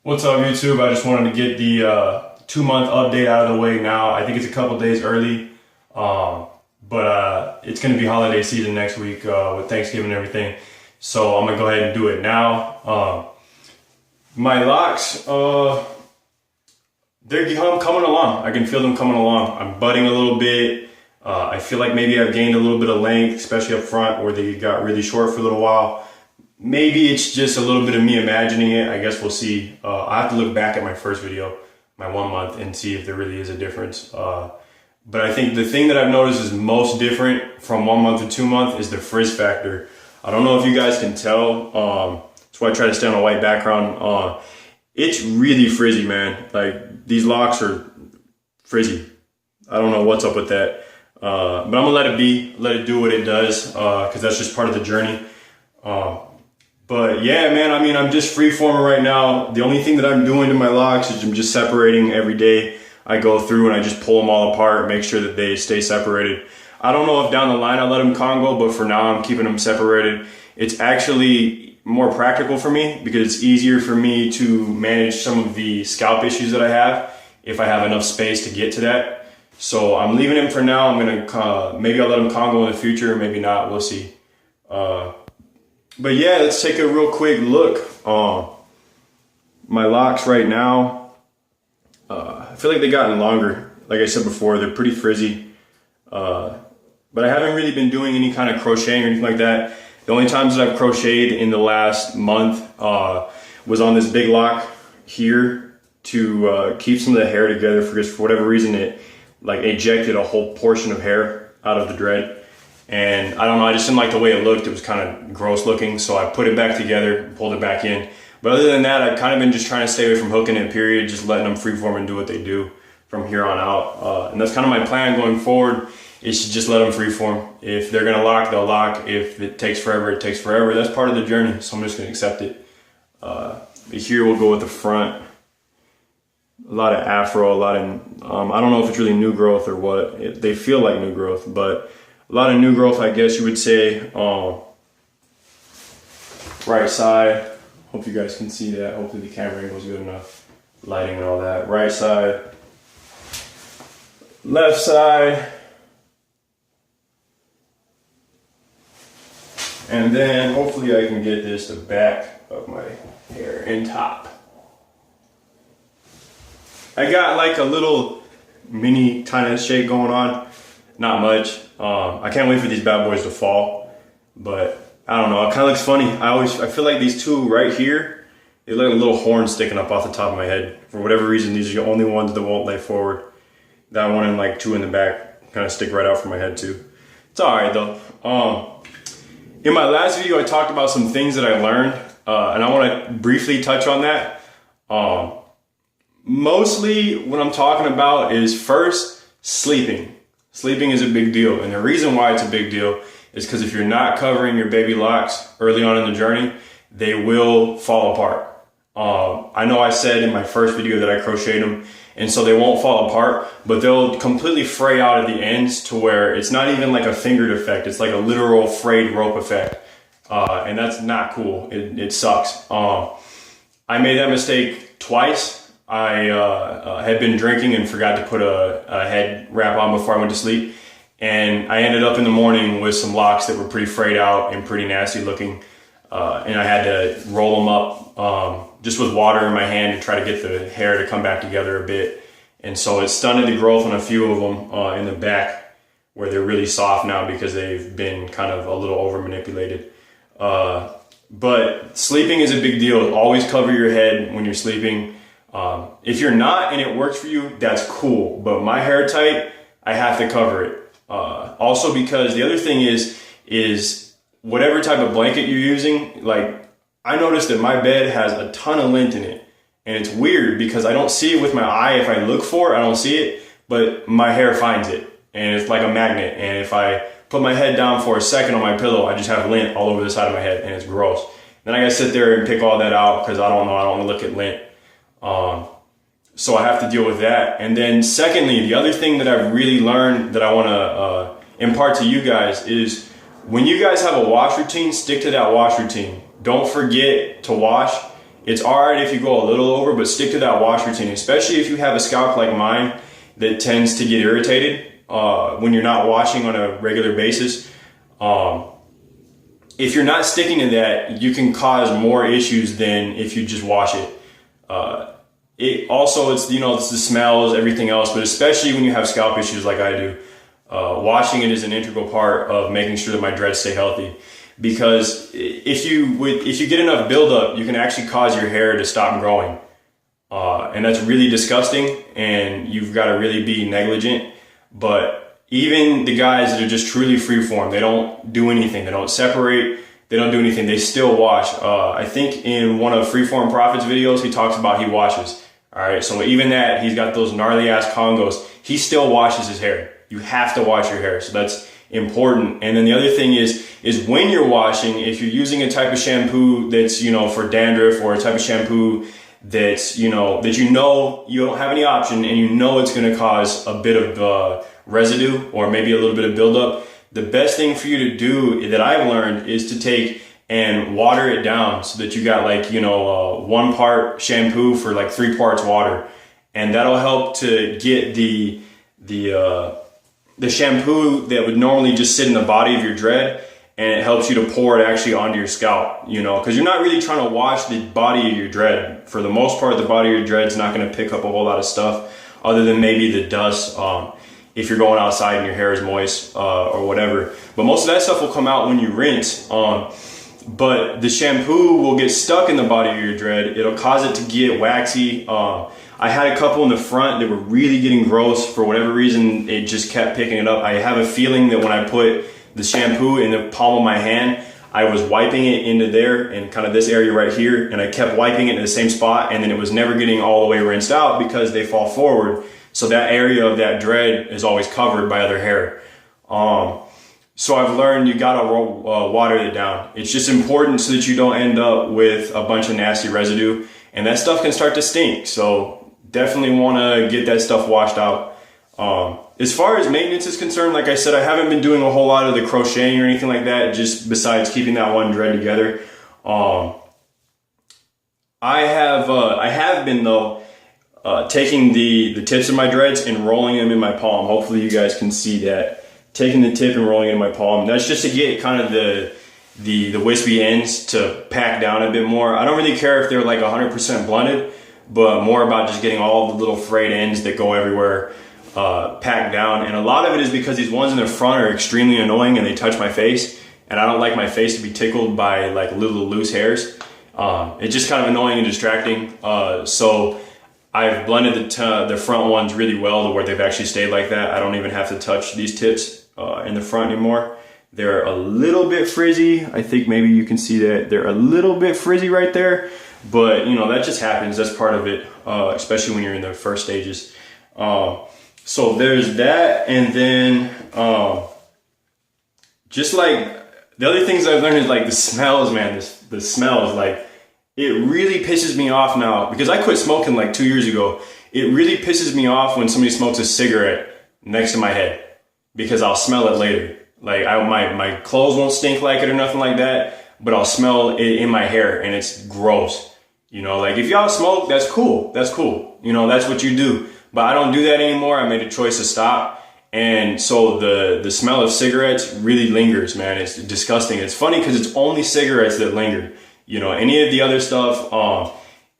What's up, YouTube? I just wanted to get the 2-month update out of the way now. I think it's a couple days early, but it's going to be holiday season next week with Thanksgiving and everything. So I'm going to go ahead and do it now. My locks, they're coming along. I can feel them coming along. I'm budding a little bit. I feel like maybe I've gained a little bit of length, especially up front where they got really short for a little while. Maybe it's just a little bit of me imagining it. I guess we'll see. I have to look back at my first video, my 1 month, and see if there really is a difference. But I think the thing that I've noticed is most different from 1 month to 2 month is the frizz factor. I don't know if you guys can tell. That's why I try to stay on a white background. It's really frizzy, man. Like, these locks are frizzy. I don't know what's up with that. But I'm gonna let it be, let it do what it does, because that's just part of the journey. But yeah, man, I mean, I'm just freeforming right now. The only thing that I'm doing to my locks is I'm just separating every day. I go through and I just pull them all apart, make sure that they stay separated. I don't know if down the line I let them Congo, but for now I'm keeping them separated. It's actually more practical for me because it's easier for me to manage some of the scalp issues that I have if I have enough space to get to that. So I'm leaving him for now. I'm gonna, maybe I'll let him Congo in the future, maybe not, we'll see. But yeah, let's take a real quick look. My locks right now, I feel like they've gotten longer. Like I said before, they're pretty frizzy. But I haven't really been doing any kind of crocheting or anything like that. The only times that I've crocheted in the last month was on this big lock here to keep some of the hair together because for whatever reason it like ejected a whole portion of hair out of the dread. And I don't know, I just didn't like the way it looked. It was kind of gross looking, so I put it back together, pulled it back in. But other than that, I've kind of been just trying to stay away from hooking it, period, just letting them freeform and do what they do from here on out. And that's kind of my plan going forward, is to just let them freeform. If they're gonna lock, they'll lock. If it takes forever, it takes forever. That's part of the journey, so I'm just gonna accept it. But here we'll go with the front. A lot of afro, a lot of, I don't know if it's really new growth or what. They feel like new growth, but a lot of new growth, I guess you would say. Right side, hope you guys can see that. Hopefully the camera angle is good enough. Lighting and all that. Right side, left side. And then hopefully I can get this the back of my hair and top. I got like a little mini kind of shake going on. Not much. I can't wait for these bad boys to fall, but I don't know. It kind of looks funny. I feel like these two right here, they look like a little horn sticking up off the top of my head. For whatever reason, these are the only ones that won't lay forward. That one and like two in the back kind of stick right out from my head too. It's all right though. In my last video, I talked about some things that I learned, and I want to briefly touch on that. Mostly what I'm talking about is first, sleeping. Sleeping is a big deal, and the reason why it's a big deal is because if you're not covering your baby locks early on in the journey, they will fall apart. I know I said in my first video that I crocheted them, and so they won't fall apart, but they'll completely fray out at the ends to where it's not even like a fingered effect, it's like a literal frayed rope effect, and that's not cool. It sucks. I made that mistake twice. I had been drinking and forgot to put a head wrap on before I went to sleep. And I ended up in the morning with some locks that were pretty frayed out and pretty nasty looking. And I had to roll them up just with water in my hand to try to get the hair to come back together a bit. And so it stunted the growth on a few of them in the back where they're really soft now because they've been kind of a little over manipulated. But sleeping is a big deal. Always cover your head when you're sleeping. If you're not and it works for you, that's cool. But my hair type, I have to cover it. Also because the other thing is whatever type of blanket you're using, like I noticed that my bed has a ton of lint in it. And it's weird because I don't see it with my eye. If I look for it, I don't see it, but my hair finds it. And it's like a magnet. And if I put my head down for a second on my pillow, I just have lint all over the side of my head and it's gross. Then I gotta sit there and pick all that out because I don't know, I don't wanna look at lint. So I have to deal with that. And then secondly, the other thing that I've really learned that I want to impart to you guys is when you guys have a wash routine, stick to that wash routine. Don't forget to wash. It's alright if you go a little over, but stick to that wash routine, especially if you have a scalp like mine that tends to get irritated when you're not washing on a regular basis. If you're not sticking to that, you can cause more issues than if you just wash it. It's, you know, it's the smells, everything else, but especially when you have scalp issues like I do, washing it is an integral part of making sure that my dreads stay healthy. Because if you get enough buildup, you can actually cause your hair to stop growing. And that's really disgusting, and you've got to really be negligent. But even the guys that are just truly freeform, they don't do anything. They don't separate. They don't do anything. They still wash. I think in one of Freeform Prophet's videos, he talks about he washes. All right. So even that, he's got those gnarly ass Congos. He still washes his hair. You have to wash your hair. So that's important. And then the other thing is when you're washing, if you're using a type of shampoo that's, you know, for dandruff, or a type of shampoo that's, you know you don't have any option, and you know it's going to cause a bit of residue or maybe a little bit of buildup, the best thing for you to do that I've learned is to take and water it down, so that you got like, you know, 1 part shampoo for like 3 parts water. And that'll help to get the shampoo that would normally just sit in the body of your dread, and it helps you to pour it actually onto your scalp, you know, because you're not really trying to wash the body of your dread. For the most part, the body of your dread is not going to pick up a whole lot of stuff other than maybe the dust if you're going outside and your hair is moist or whatever. But most of that stuff will come out when you rinse. But the shampoo will get stuck in the body of your dread. It'll cause it to get waxy. I had a couple in the front that were really getting gross. For whatever reason, it just kept picking it up. I have a feeling that when I put the shampoo in the palm of my hand, I was wiping it into there and kind of this area right here, and I kept wiping it in the same spot, and then it was never getting all the way rinsed out because they fall forward. So that area of that dread is always covered by other hair. So I've learned you gotta water it down. It's just important so that you don't end up with a bunch of nasty residue, and that stuff can start to stink. So definitely wanna get that stuff washed out. As far as maintenance is concerned, like I said, I haven't been doing a whole lot of the crocheting or anything like that, just besides keeping that one dread together. I have been though, taking the tips of my dreads and rolling them in my palm. Hopefully you guys can see that. Taking the tip and rolling it in my palm. That's just to get kind of the wispy ends to pack down a bit more. I don't really care if they're like 100% blended, but more about just getting all the little frayed ends that go everywhere packed down. And a lot of it is because these ones in the front are extremely annoying and they touch my face, and I don't like my face to be tickled by like little loose hairs. It's just kind of annoying and distracting. So I've blended the front ones really well to where they've actually stayed like that. I don't even have to touch these tips in the front anymore. They're a little bit frizzy. I think maybe you can see that they're a little bit frizzy right there, but you know, that just happens. That's part of it, especially when you're in the first stages. So there's that. And then just like the other things I've learned is like the smells, man. The smells, like, it really pisses me off now because I quit smoking like 2 years ago. It really pisses me off when somebody smokes a cigarette next to my head because I'll smell it later. Like my clothes won't stink like it or nothing like that, but I'll smell it in my hair and it's gross. You know, like if y'all smoke, that's cool. That's cool. You know, that's what you do. But I don't do that anymore. I made a choice to stop. And so the smell of cigarettes really lingers, man. It's disgusting. It's funny because it's only cigarettes that linger. You know, any of the other stuff,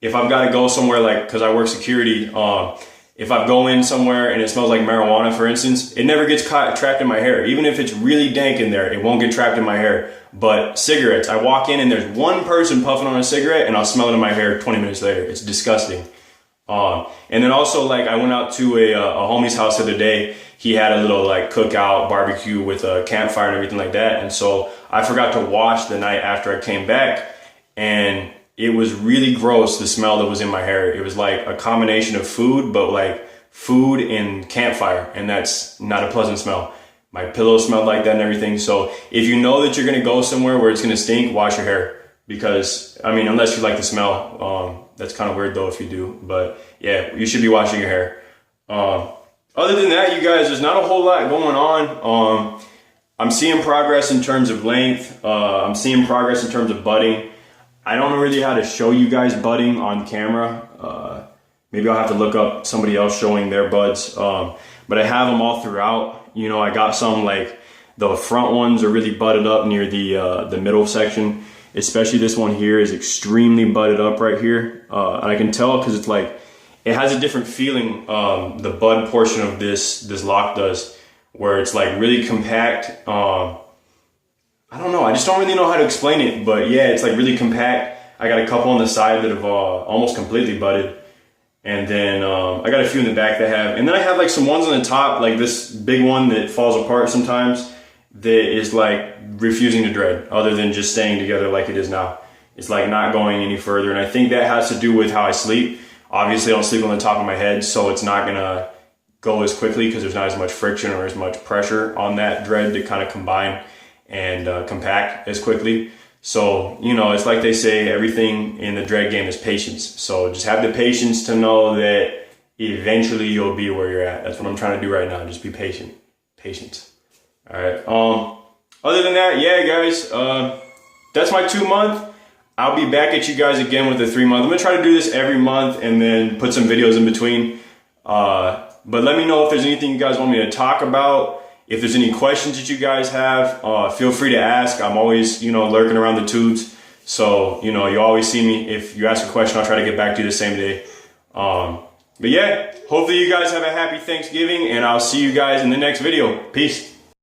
if I've got to go somewhere, like, because I work security, if I go in somewhere and it smells like marijuana, for instance, it never gets trapped in my hair. Even if it's really dank in there, it won't get trapped in my hair. But cigarettes, I walk in and there's one person puffing on a cigarette and I'll smell it in my hair 20 minutes later. It's disgusting. And then also, like, I went out to a homie's house the other day. He had a little like cookout barbecue with a campfire and everything like that. And so I forgot to wash the night after I came back. And it was really gross, the smell that was in my hair. It was like a combination of food, but like food and campfire. And that's not a pleasant smell. My pillow smelled like that and everything. So if you know that you're going to go somewhere where it's going to stink, wash your hair. Because, I mean, unless you like the smell, that's kind of weird though if you do. But yeah, you should be washing your hair. Other than that, you guys, there's not a whole lot going on. I'm seeing progress in terms of length. I'm seeing progress in terms of budding. I don't know really how to show you guys budding on camera. Maybe I'll have to look up somebody else showing their buds. But I have them all throughout. You know, I got some like the front ones are really budded up near the middle section. Especially this one here is extremely budded up right here. And I can tell because it's like, it has a different feeling, the bud portion of this lock does, where it's like really compact. I don't know, I just don't really know how to explain it, but yeah, it's like really compact. I got a couple on the side that have almost completely budded. And then I got a few in the back that have, and then I have like some ones on the top, like this big one that falls apart sometimes, that is like refusing to dread, other than just staying together like it is now. It's like not going any further, and I think that has to do with how I sleep. Obviously I don't sleep on the top of my head, so it's not gonna go as quickly because there's not as much friction or as much pressure on that dread to kind of combine and compact as quickly. So, you know, it's like they say, everything in the dread game is patience. So just have the patience to know that eventually you'll be where you're at. That's what I'm trying to do right now. Just be patient. Patience. All right. Other than that, yeah, guys, that's my 2 month. I'll be back at you guys again with the 3 month. I'm gonna try to do this every month and then put some videos in between. But let me know if there's anything you guys want me to talk about. If there's any questions that you guys have, feel free to ask. I'm always, you know, lurking around the tubes. So, you know, you always see me. If you ask a question, I'll try to get back to you the same day. But yeah, hopefully you guys have a happy Thanksgiving, and I'll see you guys in the next video. Peace.